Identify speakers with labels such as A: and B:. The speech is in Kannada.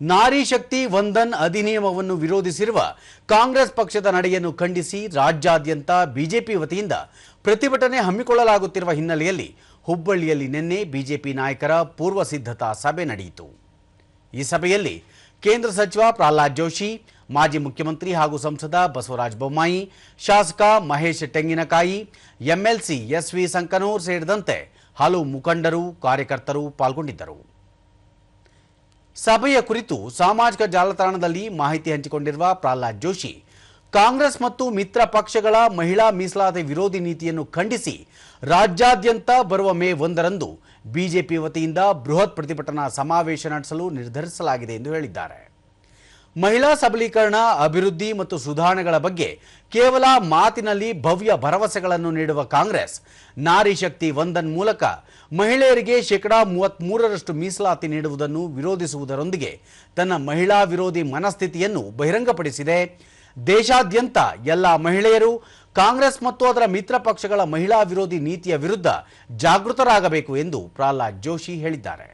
A: ನಾರಿ ಶಕ್ತಿ ವಂದನ್ ಅಧಿನಿಯಮವನ್ನು ವಿರೋಧಿಸಿರುವ ಕಾಂಗ್ರೆಸ್ ಪಕ್ಷದ ನಡೆಯನ್ನು ಖಂಡಿಸಿ ರಾಜ್ಯಾದ್ಯಂತ ಬಿಜೆಪಿ ವತಿಯಿಂದ ಪ್ರತಿಭಟನೆ ಹಮ್ಮಿಕೊಳ್ಳಲಾಗುತ್ತಿರುವ ಹಿನ್ನೆಲೆಯಲ್ಲಿ ಹುಬ್ಬಳ್ಳಿಯಲ್ಲಿ ನಿನ್ನೆ ಬಿಜೆಪಿ ನಾಯಕರ ಪೂರ್ವ ಸಿದ್ಧತಾ ಸಭೆ ನಡೆಯಿತು. ಈ ಸಭೆಯಲ್ಲಿ ಕೇಂದ್ರ ಸಚಿವ ಪ್ರಹ್ಲಾದ್ ಜೋಶಿ, ಮಾಜಿ ಮುಖ್ಯಮಂತ್ರಿ ಹಾಗೂ ಸಂಸದ ಬಸವರಾಜ ಬೊಮ್ಮಾಯಿ, ಶಾಸಕ ಮಹೇಶ್ ತೆಂಗಿನಕಾಯಿ, ಎಂಎಲ್ಸಿ ಎಸ್ವಿ ಸಂಕನೂರ್ ಸೇರಿದಂತೆ ಹಲವು ಮುಖಂಡರು, ಕಾರ್ಯಕರ್ತರು ಪಾಲ್ಗೊಂಡಿದ್ದರು. ಸಭೆಯ ಕುರಿತು ಸಾಮಾಜಿಕ ಜಾಲತಾಣದಲ್ಲಿ ಮಾಹಿತಿ ಹಂಚಿಕೊಂಡಿರುವ ಪ್ರಹ್ಲಾದ್ ಜೋಶಿ, ಕಾಂಗ್ರೆಸ್ ಮತ್ತು ಮಿತ್ರ ಪಕ್ಷಗಳ ಮಹಿಳಾ ಮೀಸಲಾತಿ ವಿರೋಧಿ ನೀತಿಯನ್ನು ಖಂಡಿಸಿ ರಾಜ್ಯಾದ್ಯಂತ ಬರುವ ಮೇ 1ರಂದು ಬಿಜೆಪಿ ವತಿಯಿಂದ ಬೃಹತ್ ಪ್ರತಿಭಟನಾ ಸಮಾವೇಶ ನಡೆಸಲು ನಿರ್ಧರಿಸಲಾಗಿದೆ ಎಂದು ಹೇಳಿದ್ದಾರೆ. ಮಹಿಳಾ ಸಬಲೀಕರಣ, ಅಭಿವೃದ್ಧಿ ಮತ್ತು ಸುಧಾರಣೆಗಳ ಬಗ್ಗೆ ಕೇವಲ ಮಾತಿನಲ್ಲಿ ಭವ್ಯ ಭರವಸೆಗಳನ್ನು ನೀಡುವ ಕಾಂಗ್ರೆಸ್ ನಾರಿ ಶಕ್ತಿ ವಂದನ್ ಮೂಲಕ ಮಹಿಳೆಯರಿಗೆ 33% ಮೀಸಲಾತಿ ನೀಡುವುದನ್ನು ವಿರೋಧಿಸುವುದರೊಂದಿಗೆ ತನ್ನ ಮಹಿಳಾ ವಿರೋಧಿ ಮನಸ್ಥಿತಿಯನ್ನು ಬಹಿರಂಗಪಡಿಸಿದೆ. ದೇಶಾದ್ಯಂತ ಎಲ್ಲ ಮಹಿಳೆಯರು ಕಾಂಗ್ರೆಸ್ ಮತ್ತು ಅದರ ಮಿತ್ರ ಪಕ್ಷಗಳ ಮಹಿಳಾ ವಿರೋಧಿ ನೀತಿಯ ವಿರುದ್ಧ ಜಾಗೃತರಾಗಬೇಕು ಎಂದು ಪ್ರಹ್ಲಾದ್ ಜೋಶಿ ಹೇಳಿದ್ದಾರೆ.